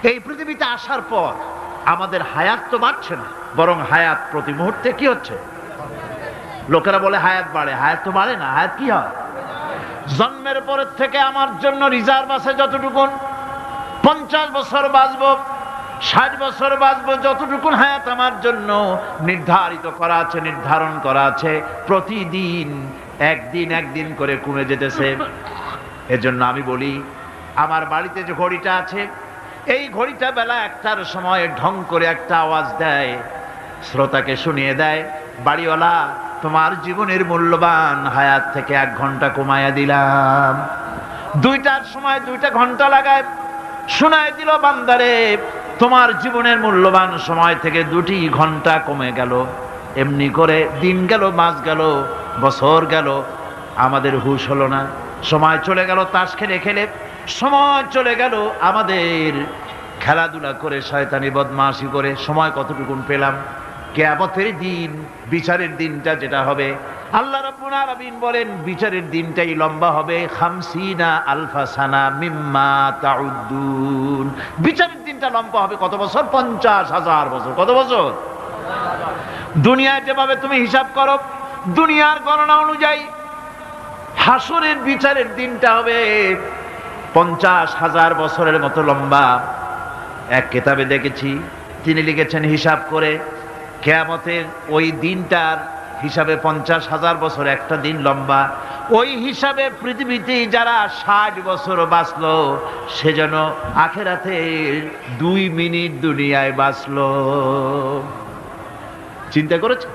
এই পৃথিবীতে আসার পর আমাদের হায়াত তো বাড়ছে না, বরং হায়াত প্রতি মুহূর্তে কি হচ্ছে? লোকেরা বলে হায়াত বাড়ে, হায়াত তো বাড়ে না, হায়াত কি হয়? জন্মের পরের থেকে আমার জন্য রিজার্ভ আছে যতটুকুন, 50 বছর বাঁচবো, 60 বছর বাঁচবো, যতটুকুন হায়াত আমার জন্য নির্ধারিত করা আছে, নির্ধারণ করা আছে, প্রতিদিন একদিন একদিন করে কমে যেতেছে। এজন্য আমি বলি, আমার বাড়িতে যে ঘড়িটা আছে, এই ঘড়িটা বেলা 1টার সময় ঢং করে একটা আওয়াজ দেয়, শ্রোতাকে শুনিয়ে দেয়, বাড়িওয়ালা তোমার জীবনের মূল্যবান হায়াত থেকে 1 ঘন্টা কমায়া দিলাম। 2টার সময় 2টা ঘন্টা লাগায় শোনায় দিল, বান্দারে তোমার জীবনের মূল্যবান সময় থেকে 2টি ঘন্টা কমে গেল। এমনি করে দিন গেল, মাস গেল, বছর গেল, আমাদের হুঁশ হলো না। সময় চলে গেল তাস খেলে খেলে, সময় চলে গেল আমাদের খেলাধুলা করে, শয়তানি বদমাশি করে। সময় কতটুকুন পেলাম? কিয়ামতের দিন, বিচারের দিনটা যেটা হবে, আল্লাহ রাব্বুল আলামিন বলেন বিচারের দিনটাই লম্বা হবে 50 আলফা সানা মিম্মা তাউদ্দুন। বিচারের দিনটা লম্বা হবে কত বছর? 50,000 বছর। কত বছর? দুনিয়ায় যেভাবে তুমি হিসাব করো, দুনিয়ার গণনা অনুযায়ী হাসরের বিচারের দিনটা হবে 50,000 বছরের মতো লম্বা। এক কিতাবে দেখেছি, তিনি লিখেছেন হিসাব করে, কিয়ামতের ওই দিনটার হিসাবে 50,000 বছর একটা দিন লম্বা। ওই হিসাবে পৃথিবীতে যারা 60 বছর বাঁচলো, সেজন্য আখেরাতে 2 মিনিট দুনিয়ায় বাঁচলো। চিন্তা করেছে?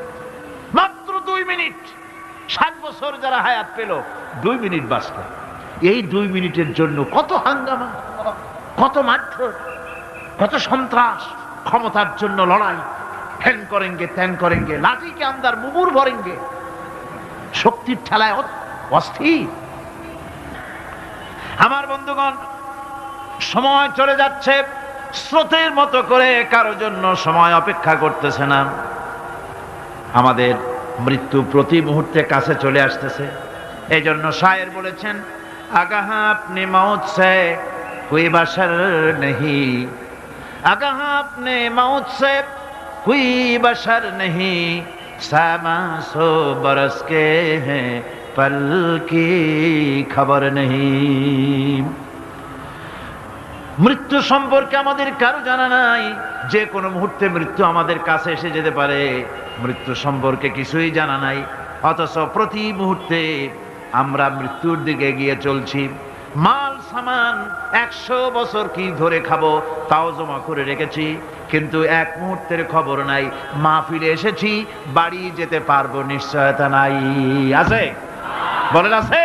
মাত্র 2 মিনিট। 60 বছর যারা হায়াত পেল, 2 মিনিট বাঁচলো। এই 2 মিনিটের জন্য কত হাঙ্গামা, কত মারধর, কত সন্ত্রাস, ক্ষমতার জন্য লড়াই, হ্যান করেঙ্গে ত্যান করেঙ্গে, লাঠি কে আন্দার মুগুর ভরেঙ্গে, শক্তির ঠেলায় অস্থির। আমার বন্ধুগণ, সময় চলে যাচ্ছে স্রোতের মতো করে, কারো জন্য সময় অপেক্ষা করতেছে না। আমাদের মৃত্যু প্রতি মুহূর্তে কাছে চলে আসতেছে। এই জন্য শায়ের বলেছেন, আগাহা আপনি মৌত সে কোই বাশার নেহি, আগাহা আপনি মৌত সে कोई बशर नहीं, सामा सो बरस के हैं पल की खबर नहीं। মৃত্যু সম্পর্কে আমাদের কারো জানা নাই, যে কোনো মুহূর্তে মৃত্যু আমাদের কাছে এসে যেতে পারে। মৃত্যু সম্পর্কে কিছুই জানা নাই, অথচ প্রতি মুহূর্তে আমরা মৃত্যুর দিকে এগিয়ে চলছি। মাল সামান 100 বছর কি ধরে খাবো তাও জমা করে রেখেছি, কিন্তু এক মুহূর্তের খবর নাই। মাহফিলে এসেছি, বাড়ি যেতে পারবো নিশ্চয়তা নাই। আছে? বলেন আছে?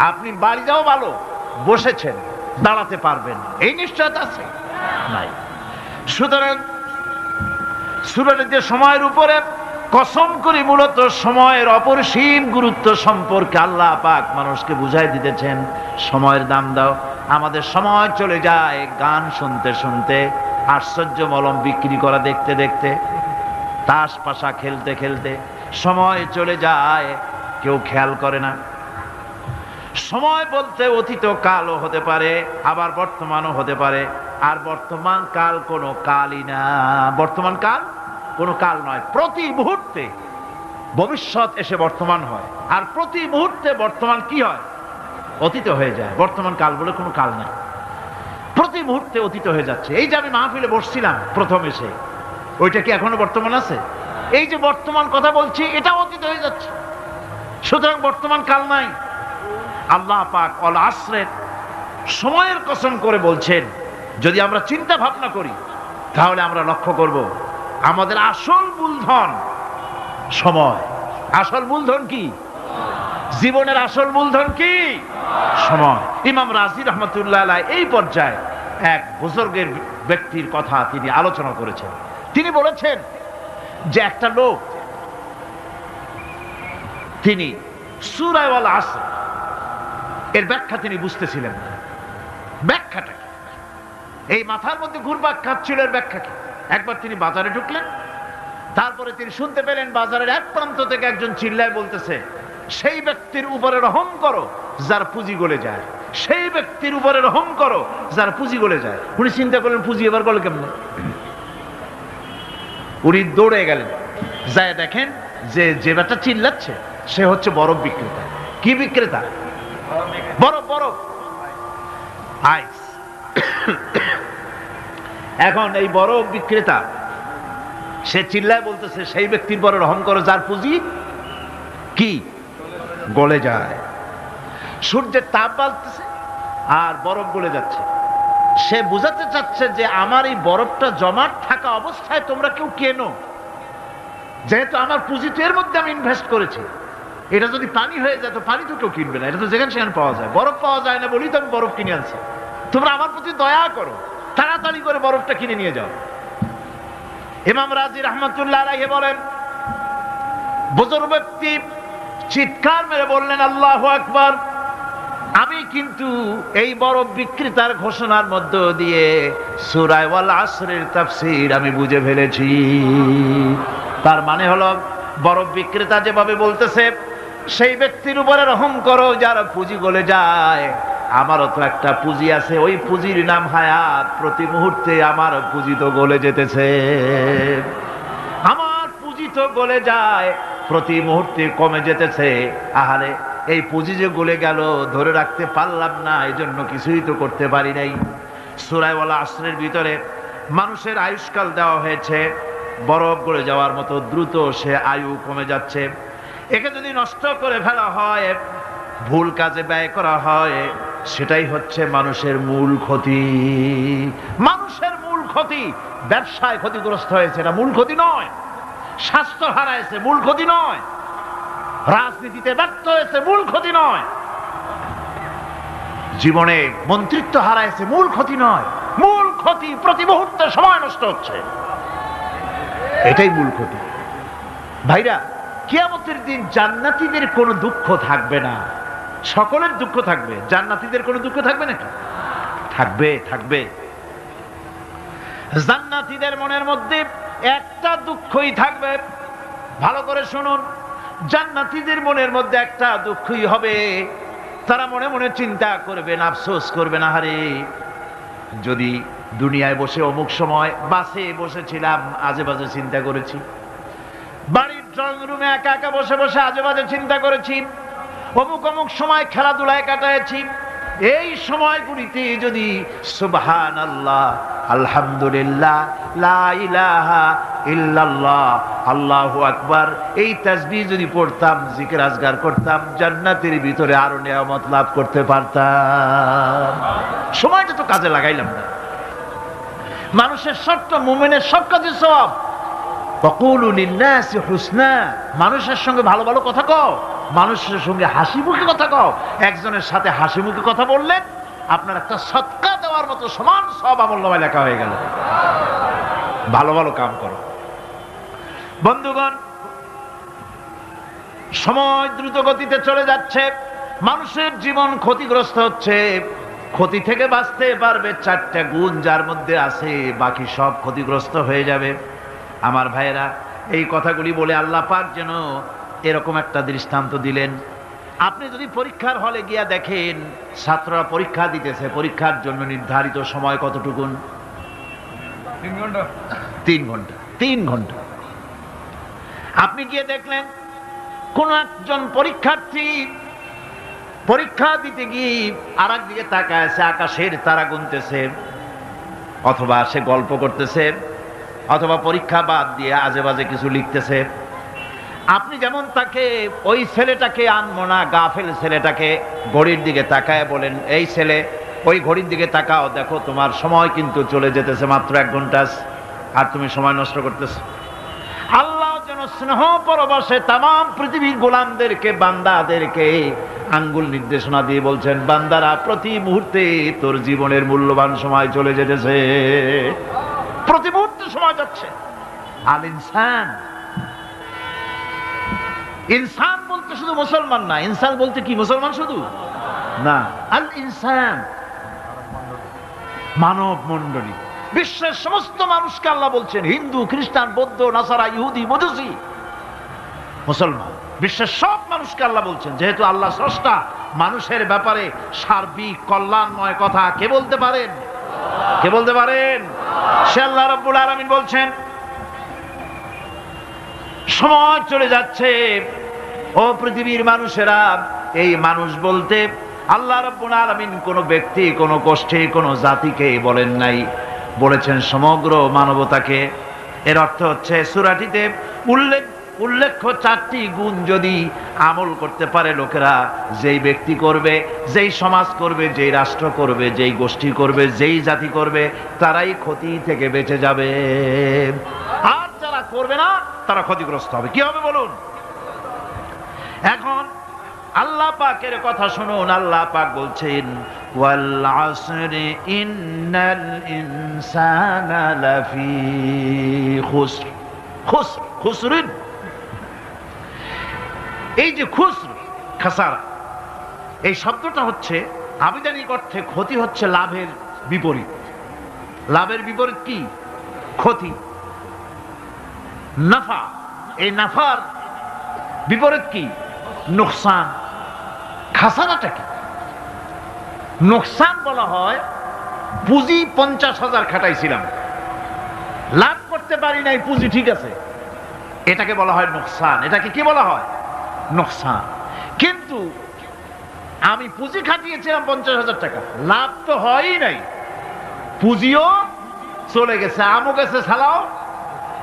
আপনি বাড়ি যাও ভালো, বসেছেন, দাঁড়াতে পারবেন, এই নিশ্চয়তা আছে? নাই। সুতরাং সূরার যে সময়ের উপরে কসম করে মূলত সময়ের অপরিসীম গুরুত্ব সম্পর্কে আল্লাহ পাক মানুষকে বুঝাই দিতেছেন। সময়ের দাম দাও। আমাদের সময় চলে যায় গান শুনতে শুনতে, আশ্চর্য মলম বিক্রি করা দেখতে দেখতে, তাস পাশা খেলতে খেলতে সময় চলে যায়, কেউ খেয়াল করে না। সময় বলতে অতীত কালও হতে পারে, আবার বর্তমানও হতে পারে। আর বর্তমান কাল কোনো কালই না। বর্তমান কাল কোনো কাল নয়। প্রতি মুহূর্তে ভবিষ্যৎ এসে বর্তমান হয়, আর প্রতি মুহূর্তে বর্তমান কি হয়? অতীত হয়ে যায়। বর্তমান কাল বলে কোনো কাল নাই, প্রতি মুহূর্তে অতীত হয়ে যাচ্ছে। এই যে আমি মাহফিলে বসছিলাম প্রথম এসে, ওইটা কি এখনো বর্তমান আছে? এই যে বর্তমান কথা বলছি, এটা অতীত হয়ে যাচ্ছে। সুতরাং বর্তমান কাল নাই। আল্লাহ পাক অল আসরের সময়ের কসম করে বলছেন। যদি আমরা চিন্তা ভাবনা করি, তাহলে আমরা লক্ষ্য করব আমাদের আসল মূলধন সময়। আসল মূলধন কি? জীবনের আসল মূলধন কি? সময়। ইমাম রাজি রহমতুল্লাহ আলাইহি এই পর্যায়ে এক বুজুর্গের ব্যক্তির কথা তিনি আলোচনা করেছেন। তিনি বলেছেন যে একটা লোক, তিনি সূরা আল আসর এর ব্যাখ্যা তিনি বুঝতেছিলেন না। ব্যাখ্যাটা কি? এই মাথার মধ্যে ঘুরপাক খাচ্ছিল এর ব্যাখ্যা কি? একবার তিনি বাজারে ঢুকলেন, তারপরে তিনি শুনতে পেলেন বাজারের এক প্রান্ত থেকে একজন চিল্লায় বলতেছে, সেই ব্যক্তির উপরে রহম করো যার পুঁজি গলে যায়, সেই ব্যক্তির উপরে রহম করো যার পুঁজি গলে যায়। উনি চিন্তা করলেন পুঁজি এবার গলে কেমন, উনি দৌড়ে গেলেন, যায় দেখেন যে ব্যাটা চিল্লাচ্ছে সে হচ্ছে বরফ বিক্রেতা। কি বিক্রেতা? বরফ, বরফ, আইস। এখন এই বরফ বিক্রেতা সে চিল্লায় বলতেছে সেই ব্যক্তির পরে রহম করো যার পুঁজি কি গলে যায়। সূর্যের তাপ বাড়তেছে আর বরফ গলে যাচ্ছে। সে বুঝাতে চাচ্ছে যে আমার এই বরফটা জমাট থাকা অবস্থায় তোমরা কেউ কেনো, যেহেতু আমার পুঁজি তো এর মধ্যে আমি ইনভেস্ট করেছি। এটা যদি পানি হয়ে যায় তো পানি তো কেউ কিনবে না, এটা তো যেখানে সেখানে পাওয়া যায়। বরফ পাওয়া যায় না বলি তো আমি বরফ কিনে আনছি। তোমরা আমার প্রতি দয়া করো, তাড়াতাড়ি করে বরফটা কিনে নিয়ে যাও। ইমাম রাজি রহমাতুল্লাহ আলাইহি বলেন, বুজুর্গ ব্যক্তি চিৎকার মেরে বললেন আল্লাহু আকবার, আমি কিন্তু এই বরফ বিক্রেতার ঘোষণার মধ্য দিয়ে সূরা ওয়াল আসরের তাফসীর আমি বুঝে ফেলেছি। তার মানে হলো বরফ বিক্রেতা যেভাবে বলতেছে সেই ব্যক্তির উপরে রহম করো যার পুঁজি গলে যায়, আমারও তো একটা পুঁজি আছে, ওই পুঁজির নাম হায়াত। প্রতি মুহূর্তে আমার পুঁজি তো গলে যেতেছে, আমার পুঁজি তো গলে যায়, প্রতি মুহূর্তে কমে যেতেছে। আহারে এই পুঁজি যে গলে গেল ধরে রাখতে পারলাম না, এই জন্য কিছুই তো করতে পারি নাই। সূরা ওয়াল আসরের ভিতরে মানুষের আয়ুষ্কাল দেওয়া হয়েছে বরফ গলে যাওয়ার মতো দ্রুত সে আয়ু কমে যাচ্ছে। একে যদি নষ্ট করে ফেলা হয়, ভুল কাজে ব্যয় করা হয়, সেটাই হচ্ছে মানুষের মূল ক্ষতি। মানুষের মূল ক্ষতি। ব্যবসায় ক্ষতিগ্রস্ত হয়েছে, এটা মূল ক্ষতি নয়। স্বাস্থ্য হারাইছে, মূল ক্ষতি নয়। রাজনীতিতে ব্যর্থ হয়েছে, মূল ক্ষতি নয়। জীবনে মন্ত্রিত্ব হারাইছে, মূল ক্ষতি নয়। মূল ক্ষতি প্রতি মুহূর্তে সময় নষ্ট হচ্ছে, এটাই মূল ক্ষতি। ভাইরা, কিয়ামতের দিন জান্নাতীদের কোনো দুঃখ থাকবে না, সকলের দুঃখ থাকবে। জান্নাতীদের কোনো দুঃখ থাকবে নাকি? থাকবে, থাকবে। জান্নাতীদের মনের মধ্যে একটা দুঃখই থাকবে। ভালো করে শুনুন, জান্নাতীদের মনের মধ্যে একটা দুঃখই হবে। তারা মনে মনে চিন্তা করবেন, আফসোস করবেন, আহারে যদি দুনিয়ায় বসে অমুক সময় বাসে বসেছিলাম আজে বাজে চিন্তা করেছি, বাড়ির ড্রয়িং রুমে একা একা বসে বসে আজে বাজে চিন্তা করেছি, অমুক অমুক সময় খেলাধুলায় কাটাইছি, এই সময়গুলিতে যদি সুবহানাল্লাহ, আলহামদুলিল্লাহ, লা ইলাহা ইল্লাল্লাহ, আল্লাহু আকবার এই তাসবিহ যদি পড়তাম, জিকির আজগার করতাম, জান্নাতের ভিতরে আরো নিয়ামত লাভ করতে পারতাম। সময়টা তো কাজে লাগাইলাম না। মানুষের শর্ত, মুমিনের সব কাজে সওয়াব। ওয়াকুলু লিন-নাসি হুসনা, মানুষের সঙ্গে ভালো ভালো কথা কও, মানুষের সঙ্গে হাসি মুখে কথা কও। একজনের সাথে হাসি মুখে কথা বললেন আপনার একটা সদকা দেওয়ার মতো সমান সব আমলনামায় লেখা হয়ে গেল। ভালো ভালো কাম করো। বন্ধুগণ, সময় দ্রুত গতিতে চলে যাচ্ছে, মানুষের জীবন ক্ষতিগ্রস্ত হচ্ছে। ক্ষতি থেকে বাঁচতে পারবে চারটা গুণ যার মধ্যে আছে, বাকি সব ক্ষতিগ্রস্ত হয়ে যাবে। আমার ভাইয়েরা, এই কথাগুলি বলে আল্লাহ পাক যেন এরকম একটা দৃষ্টান্ত দিলেন। আপনি যদি পরীক্ষার হলে গিয়া দেখেন ছাত্ররা পরীক্ষা দিতেছে, পরীক্ষার জন্য নির্ধারিত সময় কতটুকুন? 3 ঘন্টা। 3 ঘন্টা, 3 ঘন্টা। আপনি গিয়ে দেখলেন কোন একজন পরীক্ষার্থী পরীক্ষা দিতে গিয়ে আর একদিকে তাকায় আছে, আকাশের তারা গুনতেছে, অথবা সে গল্প করতেছে, অথবা পরীক্ষা বাদ দিয়ে আজে বাজে কিছু লিখতেছে। আপনি যেমন তাকে, ওই ছেলেটাকে আনবো না, গাফেল ছেলেটাকে ঘড়ির দিকে তাকায় বলেন, এই ছেলে ওই ঘড়ির দিকে তাকাও, দেখো তোমার সময় কিন্তু চলে যেতেছে মাত্র 1 ঘন্টা, আর তুমি সময় নষ্ট করতেছো। আল্লাহ যেন স্নেহ পরবশে তামাম পৃথিবীর গোলামদেরকে, বান্দাদেরকে আঙ্গুল নির্দেশনা দিয়ে বলছেন, বান্দারা প্রতি মুহূর্তে তোর জীবনের মূল্যবান সময় চলে যেতেছে, প্রতি মুহূর্তে সময় যাচ্ছে। আল ইনসান, ইনসান বলতে শুধু মুসলমান না, ইনসান বলতে কি মুসলমান শুধু না, আল ইনসান মানব মণ্ডলী, বিশ্বের সমস্ত মানুষকে আল্লাহ বলছেন, হিন্দু, খ্রিস্টান, বৌদ্ধ, নাসারা, ইহুদি, মজুসি, মুসলমান, বিশ্বের সব মানুষকে আল্লাহ বলছেন। যেহেতু আল্লাহ স্রষ্টা, মানুষের ব্যাপারে সার্বিক কল্যাণময় কথা কে বলতে পারেন? কে বলতে পারেন? সে আল্লাহ রাব্বুল আলামিন বলছেন, সময় চলে যাচ্ছে ও পৃথিবীর মানুষেরা, এই মানুষ বলতে আল্লাহ রাব্বুল আলামিন কোন ব্যক্তি, কোন গোষ্ঠী, কোন জাতিকে বলেন নাই, বলেছেন সমগ্র মানবতাকে। এর অর্থ হচ্ছে সূরাটিতে উল্লেখ্য 4টি গুণ যদি আমল করতে পারে লোকেরা, যেই ব্যক্তি করবে, যেই সমাজ করবে, যেই রাষ্ট্র করবে, যেই গোষ্ঠী করবে, যেই জাতি করবে, তারাই ক্ষতি থেকে বেঁচে যাবে। আর যারা করবে না তারা ক্ষতিগ্রস্ত হবে। কি হবে বলুন? এখন আল্লাহ পাকের কথা শুনুন। আল্লাহ পাক বলছেন, ওয়াল আসরি ইন্নাল ইনসানা লাফি খুসর। খুসর, খুসরিন, এই যে খুসর, খাসারা, এই শব্দটা হচ্ছে আবিধানিক অর্থে ক্ষতি হচ্ছে লাভের বিপরীত। লাভের বিপরীত কি? ক্ষতি। নাফা, এই নাফার বিপরীত কি? নোকসান। খাসারাটা কি? নোকসান বলা হয় পুঁজি 50,000 খাটাইছিলাম, লাভ করতে পারি নাই, পুঁজি ঠিক আছে, এটাকে বলা হয় নোকসান। এটাকে কি বলা হয়? নোকসান। কিন্তু আমি পুঁজি খাটিয়েছিলাম 50,000 টাকা, লাভ তো হয়ই নাই, পুঁজিও চলে গেছে, আমও গেছে, সালাও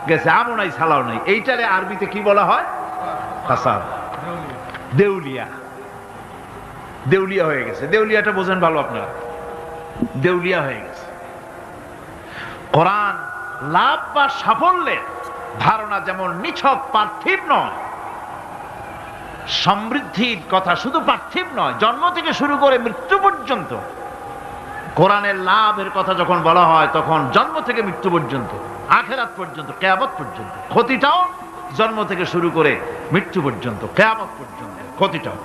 গেছে, আমও নাই, সালাও নাই। এইটারে আরবিতে কি বলা হয়? খাসার, দেউলিয়া। দেউলিয়া হয়ে গেছে। দেউলিয়াটা বোঝেন ভালো আপনারা, দেউলিয়া হয়ে গেছে। কোরআন লাভ বা সাফল্যের ধারণা যেমন নিছক পার্থিব নয়, সমৃদ্ধির কথা শুধু পার্থিব নয়, জন্ম থেকে শুরু করে মৃত্যু পর্যন্ত কোরআনের লাভের কথা যখন বলা হয় তখন জন্ম থেকে মৃত্যু পর্যন্ত, আখিরাত পর্যন্ত, কিয়ামত পর্যন্ত। ক্ষতিটাও জন্ম থেকে শুরু করে মৃত্যু পর্যন্ত, কিয়ামত পর্যন্ত ক্ষতিটাও।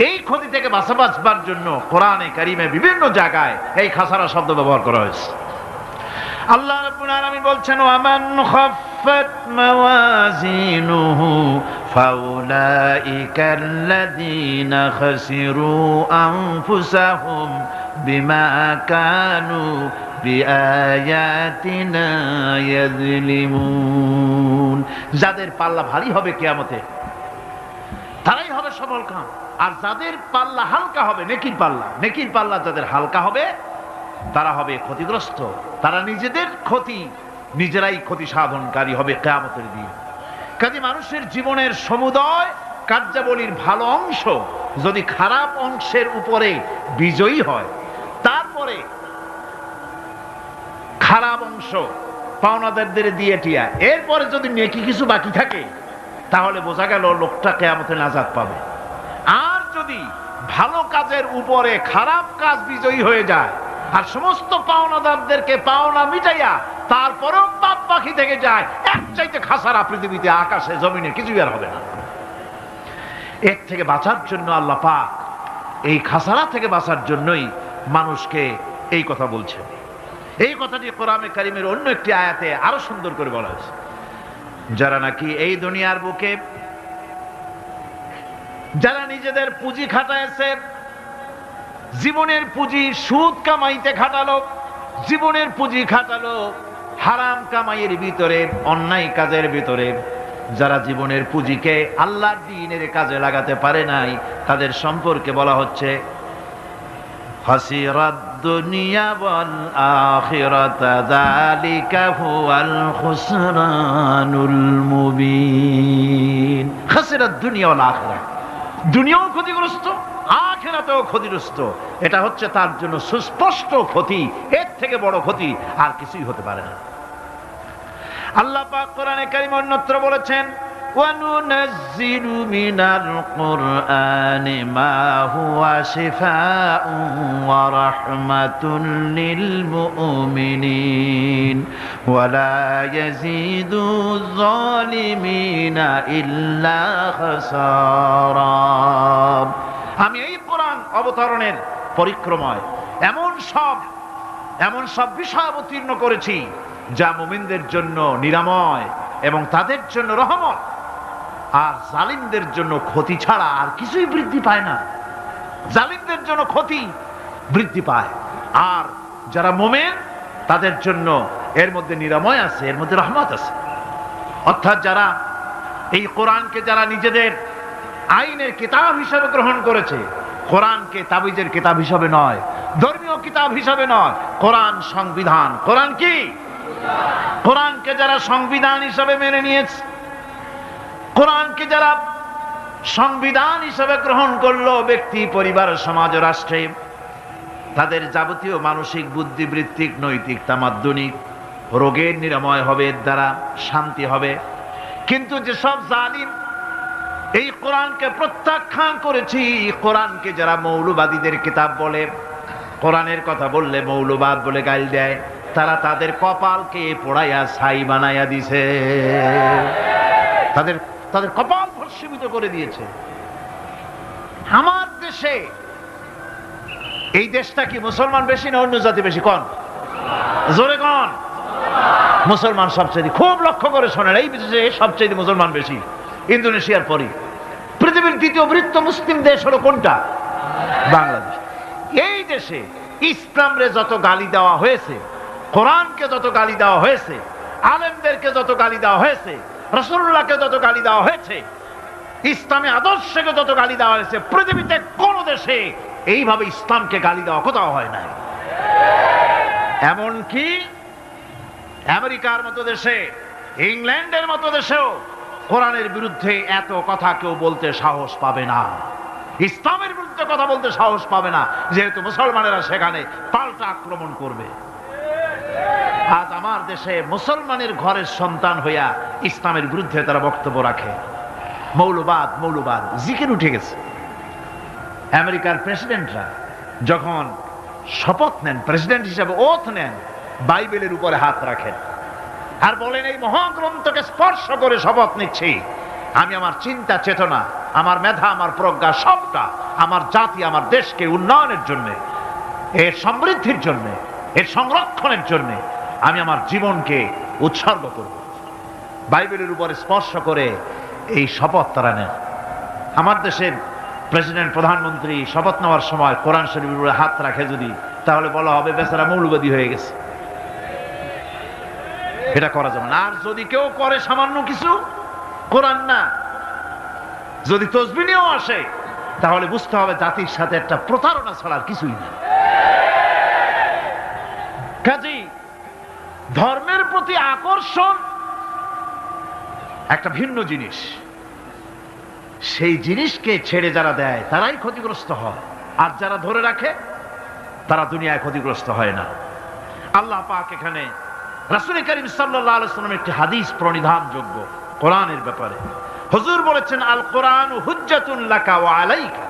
এই ক্ষতি থেকে বাঁচবার জন্য কোরআনে কারিমে বিভিন্ন জায়গায় এই খাসারা শব্দ ব্যবহার করা হয়েছে। আল্লাহ রাব্বুল আলামিন বলছেন, ওয়ামান খাফফাত মাওয়াজিনুহু ফাউলাইকাল্লাযীনা খাসিরু আনফুসাহুম বিমা কানু বিআয়াতিনা ইয়াযলিমুন। যাদের পাল্লা ভারী হবে কিয়ামতে তারাই হবে সফলকাম, আর যাদের পাল্লা হালকা হবে, নেকির পাল্লা, নেকির পাল্লা যাদের হালকা হবে তারা হবে ক্ষতিগ্রস্ত। তারা নিজেদের ক্ষতি নিজেরাই ক্ষতি সাধনকারী হবে কিয়ামতের দিন। কাজে মানুষের জীবনের সমুদয় কার্যাবলীর ভালো অংশ যদি খারাপ অংশের উপরে বিজয়ী হয়, তারপরে খারাপ অংশ পাওনাদারদের দিয়ে টিয়া, এরপরে যদি নেকি কিছু বাকি থাকে, তাহলে বোঝা গেল লোকটা কিয়ামতে নাজাত পাবে। আর যদি ভালো কাজের উপরে খারাপ কাজ বিজয়ী হয়ে যায় আর সমস্ত পাওনাদারদেরকে পাওনা মিটাইয়া তারপরেও পাপ বাকি থেকে যায়, এক চাইতে খাসারা পৃথিবীতে, আকাশে, জমিনে কিছুই আর হবে না। এর থেকে বাঁচার জন্য আল্লাহ পাক, এই খাসারা থেকে বাঁচার জন্যই মানুষকে এই কথা বলছেন। এই কথাটি কোরআনে কারিমের অন্য একটি আয়াতে আরো সুন্দর করে বলা হয়েছে। যারা নাকি এই দুনিয়ার বুকে, যারা নিজেদের পুঁজি খাটাইছে, জীবনের পুঁজি সুদ কামাইতে খাটালো, জীবনের পুঁজি খাটালো হারাম কামাইয়ের ভিতরে, অন্যায় কাজের ভিতরে, যারা জীবনের পুঁজিকে আল্লাহর দ্বীনের কাজে লাগাতে পারে নাই, তাদের সম্পর্কে বলা হচ্ছে খাসিরাদ দুনিয়া ওয়াল আখিরাতা যালিকা হুয়াল খুসরানুল মুবিন। খাসিরাদ দুনিয়া ওয়াল আখিরা, দুনিয়াও ক্ষতিগ্রস্ত, আখিরাতেও ক্ষতিগ্রস্ত। এটা হচ্ছে তার জন্য সুস্পষ্ট ক্ষতি, এর থেকে বড় ক্ষতি আর কিছুই হতে পারে না। আল্লাহ পাক কোরআনে কারীমে অন্যত্র বলেছেন, وَنُنَزِّلُ مِنَ الْقُرْآنِ مَا هُوَ شِفَاءٌ وَرَحْمَةٌ لِّلْمُؤْمِنِينَ وَلَا يَزِيدُ الظَّالِمِينَ إِلَّا خَسَارًا। আমি এই কোরআন অবতরণের পরিক্রমায় এমন সব বিষয় অবতীর্ণ করেছি যা মুমিনদের জন্য নিরাময় এবং তাদের জন্য রহমত, আর জালিমদের জন্য ক্ষতি ছাড়া আর কিছুই বৃদ্ধি পায় না। জালিমদের জন্য ক্ষতি বৃদ্ধি পায়। আর যারা মুমিন তাদের জন্য এর মধ্যে নিরাময় আছে, এর মধ্যে রহমত আছে। অর্থাৎ যারা এই কোরআনকে যারা নিজেদের আইনের কিতাব হিসাবে গ্রহণ করেছে, কোরআনকে তাবিজের কিতাব হিসাবে নয়, ধর্মীয় কিতাব হিসাবে নয়, কোরআন সংবিধান। কোরআন কি? কোরআনকে যারা সংবিধান হিসাবে মেনে নিয়েছে, কোরআনকে যারা সংবিধান হিসাবে গ্রহণ করলো, ব্যক্তি, পরিবার, সমাজ, রাষ্ট্রে তাদের যাবতীয় মানসিক, বুদ্ধিবৃত্তিক, নৈতিক, তামাদ্দুনিক রোগের নিরাময় হবে, এর দ্বারা শান্তি হবে। কিন্তু যেসব জালিম এই কোরআনকে প্রত্যাখ্যান করেছি, কোরআনকে যারা মৌলবাদীদের কিতাব বলে, কোরআনের কথা বললে মৌলবাদ বলে গাল দেয়, তারা তাদের কপালকে পোড়াইয়া ছাই বানাইয়া দিছে, তাদের কপাল ভস্মীভূত করে দিয়েছে। আমার দেশে, এই দেশটা কি মুসলমান বেশি না অন্য জাতি বেশি? কোন? জোরে কোন? মুসলমান সবচেয়ে। খুব লক্ষ্য করে শোনেন, এই দেশে সবচেয়ে মুসলমান বেশি, ইন্দোনেশিয়ার পরে। পৃথিবীর দ্বিতীয় বৃহত্তম মুসলিম দেশ হলো কোনটা? বাংলাদেশ। এই দেশে ইসলামরে যত গালি দেওয়া হয়েছে, কোরআনকে যত গালি দেওয়া হয়েছে, আলেমদেরকে যত গালি দেওয়া হয়েছে, রাসূলুল্লাহকে যত গালি দেওয়া হয়েছে, ইসলামী আদর্শকে যত গালি দেওয়া হয়েছে, পৃথিবীতে কোন দেশে এইভাবে ইসলামকে গালি দেওয়া কোথাও হয় নাই। এমনকি আমেরিকার মতো দেশে, ইংল্যান্ডের মতো দেশেও কোরআনের বিরুদ্ধে এত কথা কেউ বলতে সাহস পাবে না, ইসলামের বিরুদ্ধে কথা বলতে সাহস পাবে না, যেহেতু মুসলমানেরা সেখানে পাল্টা আক্রমণ করবে। আজ আমার দেশে মুসলমানের ঘরের সন্তান হইয়া ইসলামের বিরুদ্ধে তারা বক্তব্য রাখে। মৌলবাদ, মৌলবাদ জিকির উঠে গেছে। আমেরিকার প্রেসিডেন্টরা যখন শপথ নেন, প্রেসিডেন্ট হিসেবে ওথ নেন, বাইবেলের উপরে হাত রাখেন আর বলেন, এই মহাগ্রন্থকে স্পর্শ করে শপথ নিচ্ছি, আমি আমার চিন্তা চেতনা, আমার মেধা, আমার প্রজ্ঞা সবটা আমার জাতি, আমার দেশকে উন্নয়নের জন্য, এর সমৃদ্ধির জন্য, এর সংরক্ষণের জন্য আমি আমার জীবনকে উৎসর্গ করব। বাইবেলের উপরে স্পর্শ করে এই শপথ তারা নেন। আমার দেশের প্রেসিডেন্ট, প্রধানমন্ত্রী শপথ নেওয়ার সময় কোরআন শরীফের উপরে হাত রাখে যদি, তাহলে বলা হবে বেচারা মৌলবাদী হয়ে গেছে। এটা করা যাবে না। আর যদি কেউ করে সামান্য কিছু, কোরআন না, যদি তসবিহ নিয়েও আসে, তাহলে বুঝতে হবে জাতির সাথে একটা প্রতারণা ছাড়ার কিছুই না। কাজেই ধর্মের প্রতি আকর্ষণ একটা ভিন্ন জিনিস, সেই জিনিসকে ছেড়ে যারা দেয় তারাই ক্ষতিগ্রস্ত হয়, আর যারা ধরে রাখে তারা দুনিয়ায় ক্ষতিগ্রস্ত হয় না। আল্লাহ পাক এখানে রাসূল করিম সাল্লাল্লাহু আলাইহি ওয়াসাল্লামের একটি হাদিস প্রণিধানযোগ্য কোরআনের ব্যাপারে। হুজুর বলেছেন, আল কোরআন হুজ্জাতুন লাকা ওয়া আলাইকা।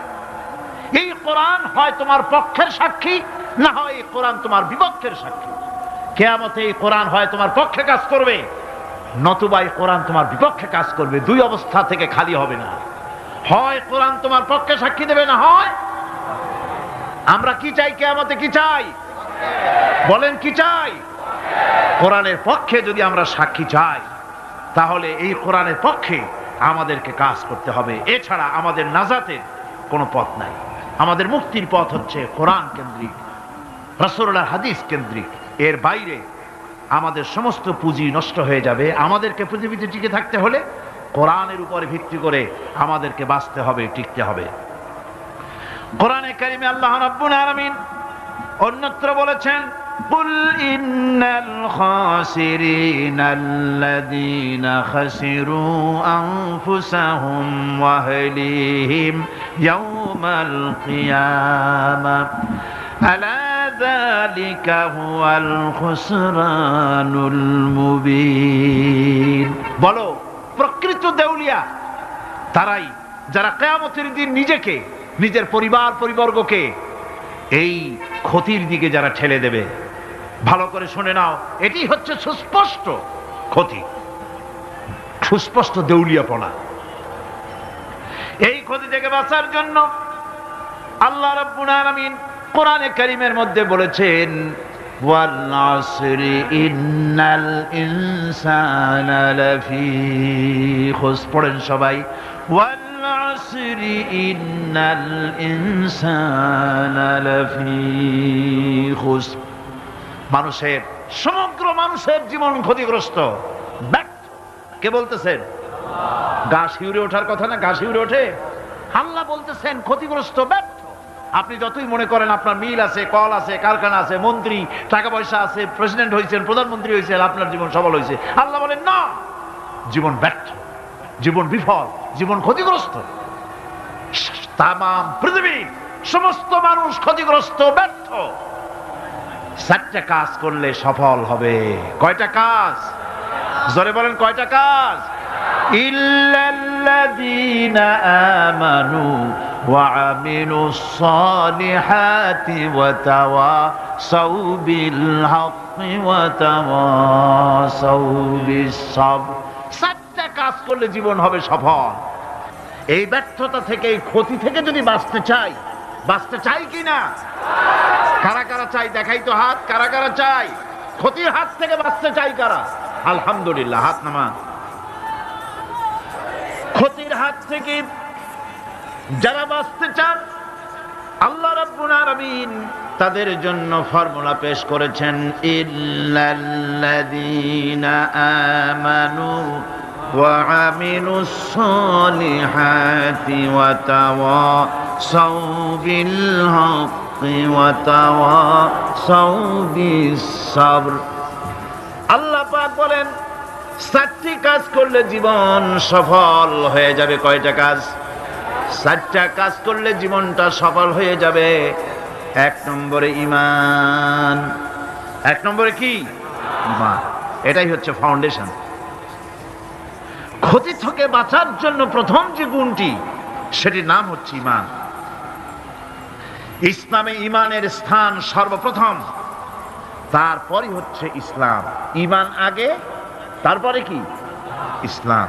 এই কোরআন হয় তোমার পক্ষের সাক্ষী, না হয় এই কোরআন তোমার বিপক্ষের সাক্ষী। কিয়ামতে এই কোরআন হয় তোমার পক্ষে কাজ করবে, নতুবা এই কোরআন তোমার বিপক্ষে কাজ করবে। দুই অবস্থা থেকে খালি হবে না। হয় কোরআন তোমার পক্ষে সাক্ষী দেবে, না হয় আমরা কি চাই? কিয়ামতে কি চাই? বলেন কি চাই? কোরআনের পক্ষে যদি আমরা সাক্ষী চাই, তাহলে এই কোরআনের পক্ষে আমাদেরকে কাজ করতে হবে। এছাড়া আমাদের নাজাতের কোনো পথ নাই। আমাদের মুক্তির পথ হচ্ছে কোরআন কেন্দ্রিক, রাসূলুল্লাহর হাদিস কেন্দ্রিক। এর বাইরে আমাদের সমস্ত পুঁজি নষ্ট হয়ে যাবে। আমাদেরকে পৃথিবীতে টিকে থাকতে হলে কোরআনের উপরে ভিত্তি করে আমাদেরকে বাঁচতে হবে, টিকতে হবে। কোরআনে কারিমে আল্লাহ রাব্বুল আলামিন অন্যত্র বলেছেন, কুল ইন্নাল খাসিরিনাল্লাযীনা খাসিরু আনফুসাহুম ওয়া আহলিহিম ইয়াওমাল কিয়ামাহ আলা যালিকা হুয়াল খুসরানুল মুবিন। বলো, প্রকৃত দেউলিয়া তারাই যারা কিয়ামতের দিন নিজেকে, নিজের পরিবার পরিবর্গকে এই ক্ষতির দিকে যারা ঠেলে দেবে। ভালো করে শুনে নাও, এটি হচ্ছে সুস্পষ্ট ক্ষতি, সুস্পষ্ট দেউলিয়াপনা। এই ক্ষতি থেকে বাঁচার জন্য আল্লাহ রাব্বুল আলামিন কোরআনে কারীমের মধ্যে বলেছেন, ওয়াল আসরি ইন্নাল ইনসানা লাফি খুসর। পড়েন সবাই, ওয়াল আসরি ইন্নাল ইনসানা লাফি খুসর। মানুষের, সমগ্র মানুষের জীবন ক্ষতিগ্রস্ত, ব্যর্থ। কে বলতেছেন? গা শিউরে ওঠার কথা না? গা শিউরে ওঠে। আল্লাহ বলতেছেন ক্ষতিগ্রস্ত, ব্যর্থ। আপনি যতই মনে করেন আপনার মিল আছে, কল আছে, কারখানা আছে, মন্ত্রী, টাকা পয়সা আছে, প্রেসিডেন্ট হয়েছেন, প্রধানমন্ত্রী হয়েছেন, আপনার জীবন সফল হয়েছে, আল্লাহ বলেন না, জীবন ব্যর্থ, জীবন বিফল, জীবন ক্ষতিগ্রস্ত। তাম পৃথিবীর সমস্ত মানুষ ক্ষতিগ্রস্ত, ব্যর্থ। 4টা কাজ করলে সফল হবে। কয়টা কাজ? জোরে বলেন, কয়টা কাজ? ইল্লাল্লাযীনা আমানু ওয়া আমিলুস সালিহাতি ওয়া তাওয়াসাউ বিল হাক্কি ওয়া তাওয়াসাউ বিস সাবর। 4টা কাজ করলে জীবন হবে সফল। এই ব্যর্থতা থেকে, এই ক্ষতি থেকে যদি বাঁচতে চাই কি না? কারা কারা চাই? দেখাই তো হাত। কারা কারা চাই? ক্ষতির হাত থেকে বাঁচতে চাই কারা? আলহামদুলিল্লাহ, হাত নামান। ক্ষতির হাত থেকে যারা বাঁচতে চান, আল্লাহ রাব্বুল আলামিন তাদের জন্য ফর্মুলা পেশ করেছেন, ইল্লাল্লাযীনা আমানু ওয়া আমিলুস সালিহাতি ওয়া তাওয়াসাউ বিল হাক্কি ওয়া তাওয়াসাউ বিস সাবর। আল্লাহ পাক বলেন 4টি কাজ করলে জীবন সফল হয়ে যাবে। কয়টা কাজ? 4টা কাজ করলে জীবনটা সফল হয়ে যাবে। 1 নম্বরে ঈমান। 1 নম্বরে কি? ঈমান। এটাই হচ্ছে ফাউন্ডেশন। ক্ষতি থেকে বাঁচার জন্য প্রথম যে গুণটি, সেটির নাম হচ্ছে ঈমান। ইসলামে ঈমানের স্থান সর্বপ্রথম, তারপরই হচ্ছে ইসলাম। ঈমান আগে, তারপরে কি? ইসলাম।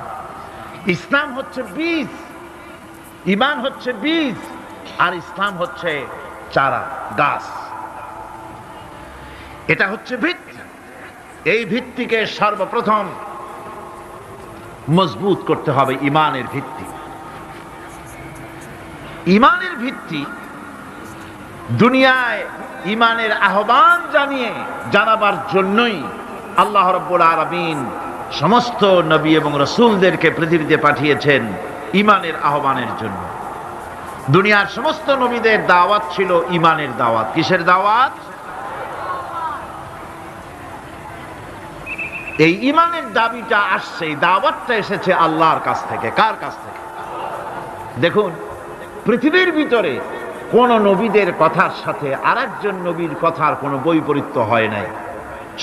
ইসলাম হচ্ছে বীজ, ঈমান হচ্ছে বীজ, আর ইসলাম হচ্ছে চারা, গাছ। এটা হচ্ছে ভিত্তি। এই ভিত্তিকে সর্বপ্রথম মজবুত করতে হবে। ঈমানের ভিত্তি, ঈমানের ভিত্তি দুনিয়ায় ঈমানের আহ্বান জানাবার জন্যই আল্লাহ রাব্বুল আলামিন সমস্ত নবী এবং রাসূলদেরকে পৃথিবীতে পাঠিয়েছেন ঈমানের আহ্বানের জন্য। দুনিয়ার সমস্ত নবীদের দাওয়াত ছিল ঈমানের দাওয়াত। কিসের দাওয়াত? এই ঈমানের দাবিটা আসছে, এই দাওয়াতটা এসেছে আল্লাহর কাছ থেকে। কার কাছ থেকে? দেখুন, পৃথিবীর ভিতরে কোন নবীদের কথার সাথে আরেকজন নবীর কথার কোনো বৈপরীত্য হয় নাই।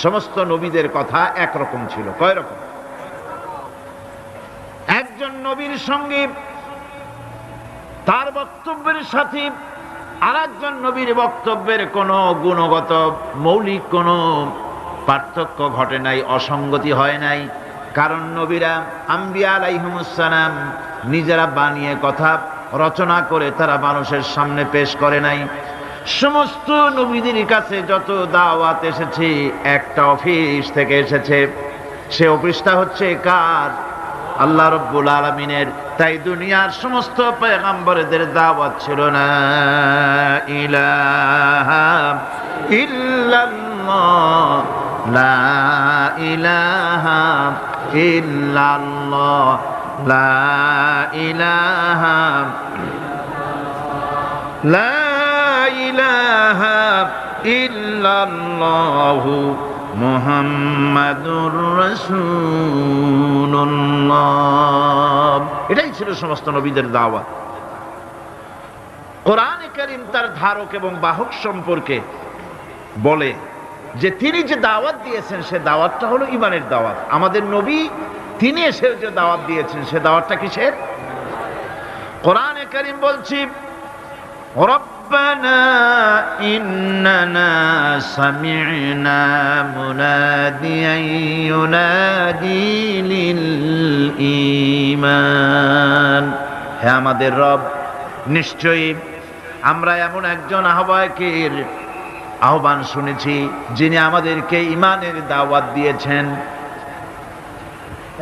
সমস্ত নবীদের কথা একরকম ছিল। কয় রকম? একজন নবীর সঙ্গে তার বক্তব্যের সাথে আরেকজন নবীর বক্তব্যের কোনো গুণগত মৌলিক কোনো পার্থক্য ঘটে নাই, অসঙ্গতি হয় নাই। কারণ নবীরা, আম্বিয়া আলাইহিমুস সালাম, নিজেরা বানিয়ে কথা রচনা করে তারা মানুষের সামনে পেশ করে নাই। সমস্ত নবীদের কাছে যত দাওয়াত এসেছে, একটা অফিস থেকে এসেছে। সে অফিসটা হচ্ছে কার? আল্লাহ রাব্বুল আলামিনের। তাই দুনিয়ার সমস্ত পয়গম্বরদের দাওয়াত ছিল না ইলাহা ইল্লাল্লাহ, লা ইলাহা ইল্লাল্লাহ, লা ইলাহা, লা ইলাহা ইল্লাল্লাহু মুহাম্মাদুর রাসূলুল্লাহ। এটাই ছিল সমস্ত নবীদের দাওয়াত। কোরআনে কারীম তার ধারক এবং বাহক সম্পর্কে বলে যে তিনি যে দাওয়াত দিয়েছেন সে দাওয়াতটা হলো ঈমানের দাওয়াত। আমাদের নবী তিনি এসে যে দাওয়াত দিয়েছেন সে দাওয়াতটা কিসের? কোরআনে কারীম বলছি, রব্বানা ইন্নানা সামি'না মুনাদিয়ান ইউনাদি লিল ঈমান। হে আমাদের রব, নিশ্চয়ই আমরা এমন একজন আহ্বায়কের আহ্বান শুনেছি যিনি আমাদেরকে ঈমানের দাওয়াত দিয়েছেন।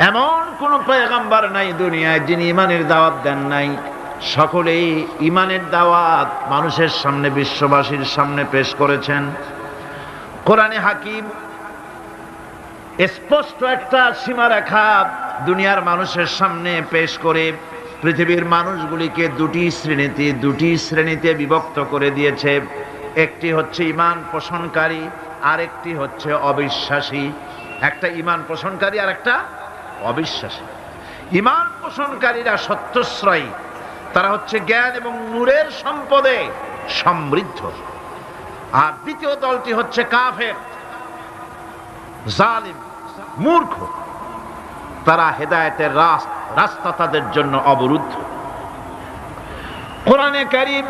এমন কোন পয়গম্বর নাই দুনিয়ায় যিনি ঈমানের দাওয়াত দেন নাই। সকলেই ঈমানের দাওয়াত মানুষের সামনে, বিশ্ববাসীর সামনে পেশ করেছেন। কোরআনে হাকিম স্পষ্ট একটা সীমারেখা দুনিয়ার মানুষের সামনে পেশ করে পৃথিবীর মানুষগুলিকে দুটি শ্রেণীতে বিভক্ত করে দিয়েছে। একটি হচ্ছে ঈমান পোষণকারী, আরেকটি হচ্ছে অবিশ্বাসী। একটা ঈমান পোষণকারী আর একটা অবিশ্বাসী। ঈমান পোষণকারীরা সত্যশ্রয়ী, তারা হচ্ছে জ্ঞান এবং নূরের সম্পদে সমৃদ্ধ। আর দ্বিতীয় দলটি হচ্ছে কাফের, জালিম, মূর্খ। তারা হেদায়েতের রাস্তা তাদের জন্য অবরুদ্ধ। কোরআনে কারীম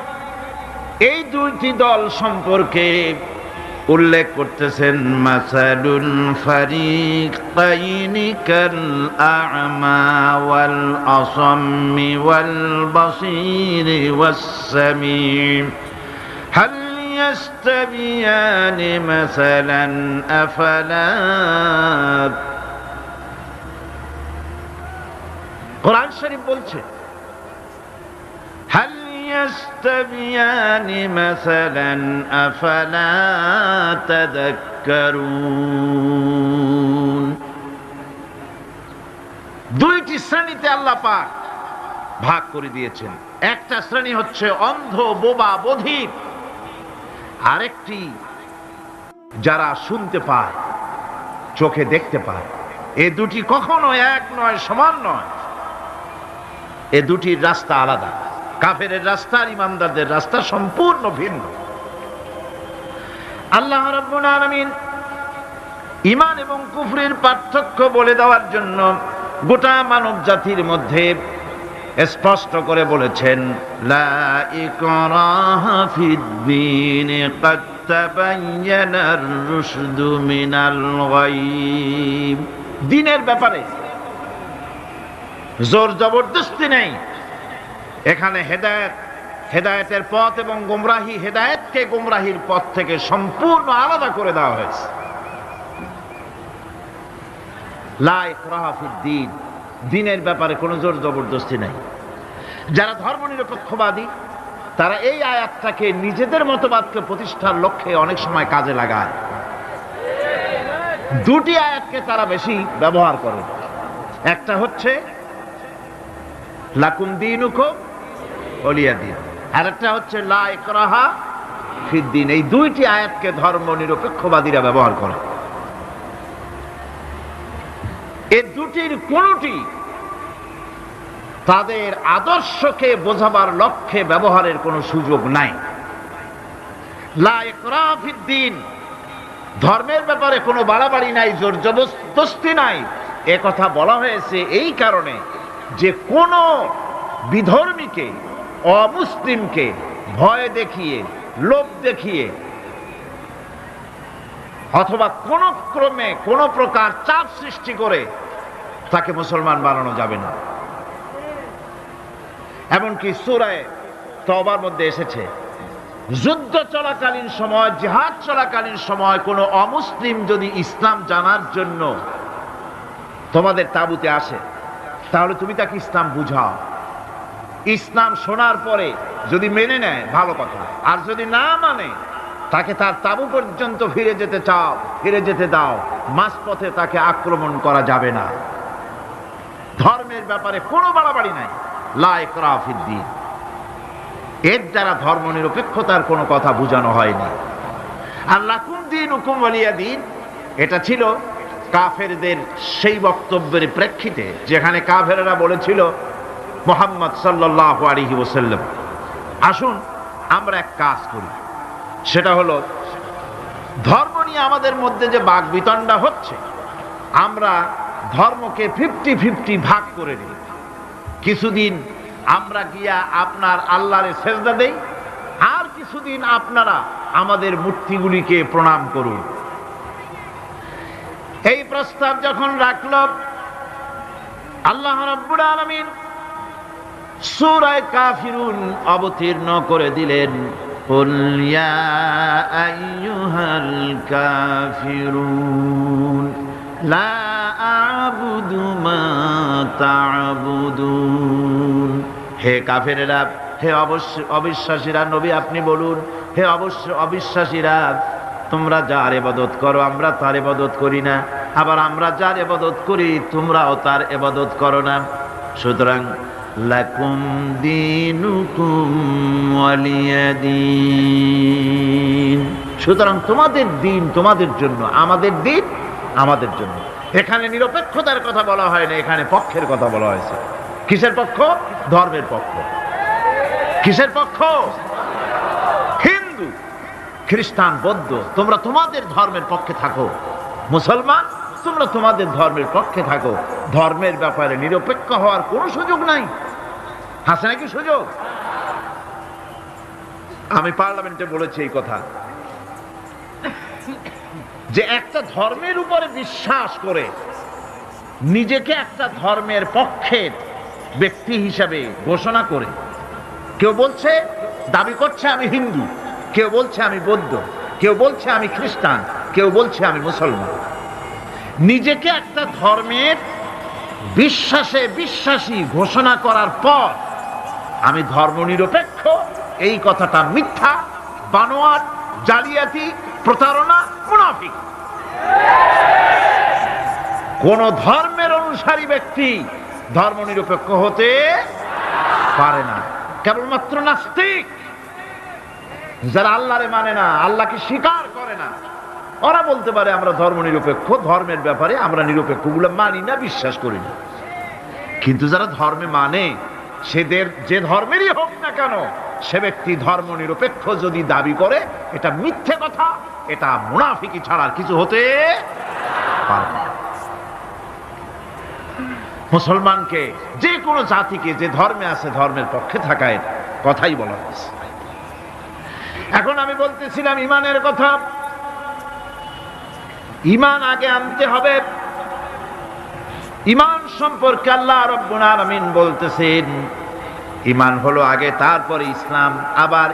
এই দুইটি দল সম্পর্কে উল্লেখ করতেছেন, মাসালুল ফারিকাইনি কাল আ'মা ওয়াল আসাম্মি ওয়াল বাসীরি ওয়াস সামিম হাল ইয়াস্তাবিয়ানি মাসালান আফালা। কোরআন শরীফ বলছে, হাল ইয়াস্তাবিয়ানি মাসালান আফালা তাযাক্কারুন। দুইটি শ্রেণীতে আল্লাহ পাক ভাগ করে দিয়েছেন। একটা শ্রেণী হচ্ছে অন্ধ, বোবা, বধির। আরেকটি যারা শুনতে পায়, চোখে দেখতে পায়। এ দুটি কখনো এক নয়, সমান নয়। এ দুটির রাস্তা আলাদা। কাফেরের রাস্তা আর ইমানদারদের রাস্তা সম্পূর্ণ ভিন্ন। আল্লাহ রাব্বুল আলামিন ঈমান এবং কুফরের পার্থক্য বলে দেওয়ার জন্য গোটা মানব জাতির মধ্যে স্পষ্ট করে বলেছেন, লা ইকরাহা ফিদ-দীন ক্বাদ তাবায়্যানার রুশদু মিনাল গায়্। দ্বীনের ব্যাপারে জোর জবরদস্তি নেই। এখানে হেদায়েতের পথ এবং গোমরাহি, হেদায়েতকে গোমরাহির পথ থেকে সম্পূর্ণ আলাদা করে দেওয়া হয়েছে। লা ইকরাহা ফিদ-দীন, দ্বীনের ব্যাপারে কোনো জোর জবরদস্তি নেই। যারা ধর্মনিরপেক্ষবাদী তারা এই আয়াতটাকে নিজেদের মতবাদকে প্রতিষ্ঠার লক্ষ্যে অনেক সময় কাজে লাগায়। দুটি আয়াতকে তারা বেশি ব্যবহার করে। একটা হচ্ছে লাকুম দীনুকুম ওয়ালিয়া দীন, আর একটা হচ্ছে লা ইকরাহা ফিদ-দীন। এই দুইটি আয়াতকে ধর্মনিরপেক্ষবাদীরা ব্যবহার করে। এই দুটির কোনটি তাদের আদর্শকে বোঝাবার লক্ষ্যে ব্যবহারের কোনো সুযোগ নাই। লা ইকরাহা ফিদ-দীন, ধর্মের ব্যাপারে কোনো বাড়াবাড়ি নাই, জোর জবরদস্তি নাই। এ কথা বলা হয়েছে এই কারণে যে কোন বিধর্মীকে, অমুসলিমকে ভয় দেখিয়ে, লোভ দেখিয়ে অথবা কোন ক্রমে কোন প্রকার চাপ সৃষ্টি করে তাকে মুসলমান বানানো যাবে না। এমনকি সূরা তওবার মধ্যে এসেছে, যুদ্ধ চলাকালীন সময়, জিহাদ চলাকালীন সময় কোন অমুসলিম যদি ইসলাম জানার জন্য তোমাদের তাঁবুতে আসে, তাহলে তুমি তাকে ইসলাম বুঝাও। ইসলাম শোনার পরে যদি মেনে নেয় ভালো কথা, আর যদি না মানে তাকে তার তাঁবু পর্যন্ত ফিরে যেতে দাও। মাঝপথে তাকে আক্রমণ করা যাবে না। ধর্মের ব্যাপারে কোনো বাড়াবাড়ি নাই। লা ইকরাহা ফিদ-দীন, এর দ্বারা ধর্মনিরপেক্ষতার কোনো কথা বোঝানো হয়নি। আর লাকুম দীনুকুম ওয়ালিয়া দীন, এটা ছিল কাফেরদের সেই বক্তব্যের প্রেক্ষিতে যেখানে কাফেররা বলেছিল মুহাম্মদ সাল্লাল্লাহু আলাইহি ওয়াসাল্লাম, আসুন আমরা এক কাজ করি, সেটা হলো ধর্ম নিয়ে আমাদের মধ্যে যে বাকবিতণ্ডা হচ্ছে, আমরা ধর্মকে 50-50 ভাগ করে নিই। কিছুদিন আমরা গিয়া আপনার আল্লাহরে সেজদা দেই, আর কিছুদিন আপনারা আমাদের মূর্তিগুলিকে প্রণাম করুন। এই প্রস্তাব যখন রাখল, আল্লাহ রাব্বুল আলামিন সূরা কাফিরুন অবতীর্ণ করে দিলেন, কুল ইয়া আইয়ুহাল কাফিরুন লা আ'বুদু মা তা'বুদুন হে কাফেরেরা, হে অবিশ্বাসীরা, নবী আপনি বলুন, হে অবিশ্বাসীরা, তোমরা যার ইবাদত করো আমরা তার ইবাদত করি না, আবার আমরা যার ইবাদত করি তোমরাও তার ইবাদত করো না। সুতরাং লাকুম দীনুকুম ওয়ালিয়া দীন, সুতরাং তোমাদের দিন তোমাদের জন্য, আমাদের দিন আমাদের জন্য। এখানে নিরপেক্ষতার কথা বলা হয় না, এখানে পক্ষের কথা বলা হয়েছে। কিসের পক্ষ? ধর্মের পক্ষ। কিসের পক্ষ? হিন্দু, খ্রিস্টান, বৌদ্ধ, তোমরা তোমাদের ধর্মের পক্ষে থাকো। মুসলমান, তোমরা তোমাদের ধর্মের পক্ষে থাকো। ধর্মের ব্যাপারে নিরপেক্ষ হওয়ার কোনো সুযোগ নাই। আছে নাকি সুযোগ? আমি পার্লামেন্টে বলেছি এই কথা, যে একটা ধর্মের উপরে বিশ্বাস করে নিজেকে একটা ধর্মের পক্ষের ব্যক্তি হিসাবে ঘোষণা করে কেউ বলছে, দাবি করছে আমি হিন্দু, কেউ বলছে আমি বৌদ্ধ, কেউ বলছে আমি খ্রিস্টান, কেউ বলছে আমি মুসলমান, নিজেকে একটা ধর্মের বিশ্বাসে বিশ্বাসী ঘোষণা করার পর আমি ধর্মনিরপেক্ষ, এই কথাটা মিথ্যা, বানোয়াট, জালিয়াতি, প্রতারণা, মুনাফিক। কোন ধর্মের অনুসারী ব্যক্তি ধর্মনিরপেক্ষ হতে পারে না। কেবলমাত্র নাস্তিক, যারা আল্লাহরে মানে না, আল্লাহকে স্বীকার করে না, ওরা বলতে পারে আমরা ধর্মনিরপেক্ষ, ধর্মের ব্যাপারে আমরা নিরপেক্ষ, গুলো মানি না, বিশ্বাস করি না। কিন্তু যারা ধর্মে মানে, সেদের যে ধর্মেরই হোক না কেন, সে ব্যক্তি ধর্মনিরপেক্ষ যদি দাবি করে, এটা মিথ্যে কথা, এটা মুনাফিকি ছাড়া আর কিছু হতে পারে না। মুসলমানকে, যে কোনো জাতিকে যে ধর্মে আছে ধর্মের পক্ষে থাকার কথাই বলা হয়েছে। এখন আমি বলতেছিলাম ঈমানের কথা। ঈমান আগে আনতে হবে। ঈমান সম্পর্কে আল্লাহ রাব্বুল আলামিন বলতেছেন, ঈমান হলো আগে, তারপরে ইসলাম। আবার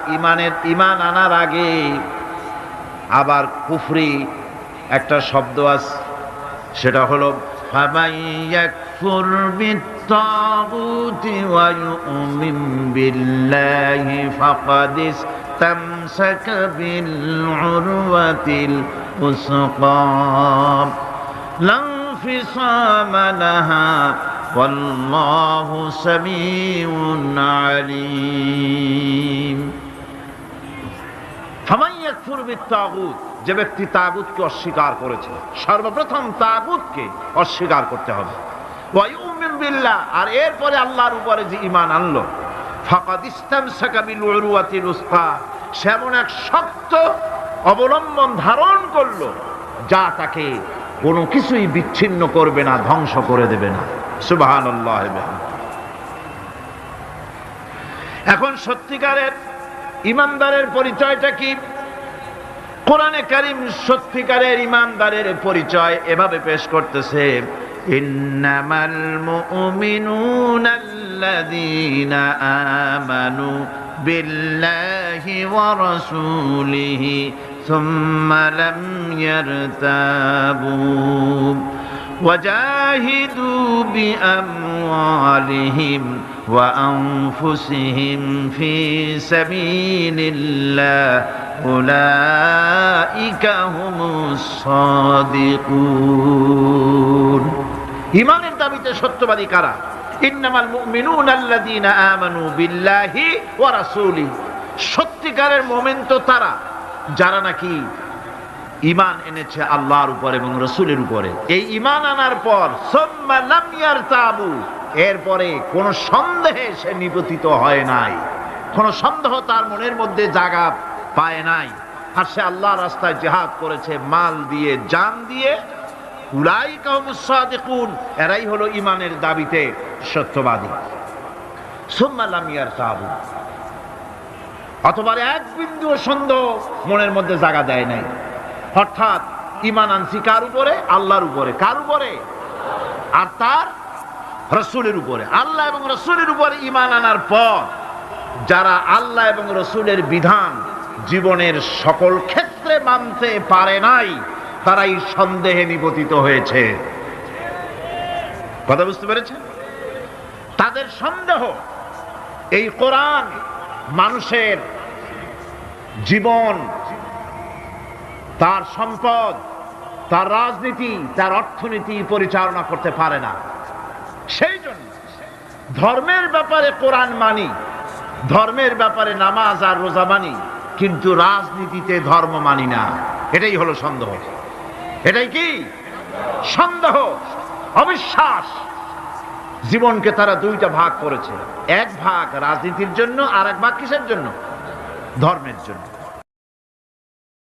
ঈমান আনার আগে আবার কুফরি একটা শব্দ আছে, সেটা হলো ফামান ইয়াকফুর বিত্তাগুতি ওয়া ইউমিন বিল্লাহি ফাকাদ ইসতামসাকা বিল উরওয়াতিল উসকা লা ইনফিসামা লাহা ওয়াল্লাহু সামিউন আলীম। ফামান ইয়াকফুর বিত্তাগুত, যে ব্যক্তি তাগুতকে অস্বীকার করেছে, সর্বপ্রথম তাগুতকে অস্বীকার করতে হবে। ওয়া ইউমিন বিল্লাহ, আর এরপরে আল্লাহর উপরে যে ঈমান আনলো, ফাকাদ ইসতামসাকা বিল উরওয়াতিল উসকা, সে এমন এক শক্ত অবলম্বন ধারণ করলো যা তাকে কোনো কিছুই বিচ্ছিন্ন করবে না, ধ্বংস করে দেবে না। সুবহানাল্লাহ। এখন সত্যিকারের ঈমানদারের পরিচয়টা কি? কোরআনে কারীম সত্যিকারের ঈমানদারের পরিচয় এভাবে পেশ করতেছে, ইন্নামাল মুমিনুনা আল্লাযীনা আমানু বিল্লাহি ওয়া রাসূলিহি সুম্মা লাম ইয়ারতাবু ওয়াজাহিদু বিআমওয়ালিহিম ওয়া আনফুসিহিম ফি সাবিলিল্লাহ উলাইকা হুমুস সাদিকুন। ঈমানের দাবিতে সত্যবাদী কারা? ইন্নামাল মুমিনুনা আল্লাযীনা আমানু বিল্লাহি ওয়া রাসূলিহি, সত্যিকারের মুমিন তো তারা যারা নাকি ঈমান এনেছে আল্লাহর উপর এবং রাসূলের উপরে। এই ঈমান আনার পর সুম্মা লাম ইয়ারতাবু, এরপরে কোন সন্দেহে সে নিপতিত হয় নাই, কোন সন্দেহ তার মনের মধ্যে জায়গা পায় নাই, আর সে আল্লাহর রাস্তায় জিহাদ করেছে মাল দিয়ে, জান দিয়ে। উলাইকা হুমুস সাদিকুন, এরাই হলো ঈমানের দাবিতে সত্যবাদী। সুম্মা লাম ইয়ারতাবু, অথবা এক বিন্দু সন্দেহ মনের মধ্যে জায়গা দেয় নাই। অর্থাৎ ঈমান আনছি কার উপরে? আল্লাহর উপরে। কার উপরে? আর তার রাসূলের উপরে। আল্লাহ এবং রাসূলের উপরে ঈমান আনার পর যারা আল্লাহ এবং রাসূলের বিধান জীবনের সকল ক্ষেত্রে মানতে পারে নাই, তারাই সন্দেহে নিপতিত হয়েছে। কথা বুঝতে পেরেছেন? তাদের সন্দেহ এই কোরআন মানুষের জীবন, তার সম্পদ, তার রাজনীতি, তার অর্থনীতি পরিচালনা করতে পারে না। সেই জন্য ধর্মের ব্যাপারে কোরআন মানি, ধর্মের ব্যাপারে নামাজ আর রোজা মানি, কিন্তু রাজনীতিতে ধর্ম মানি না। এটাই হলো সন্দেহ। এটাই কি সন্দেহ, অবিশ্বাস। জীবনকে তারা দুইটা ভাগ করেছে, এক ভাগ রাজনীতির জন্য আর এক ভাগ কিসের জন্য? ধর্মের জন্য।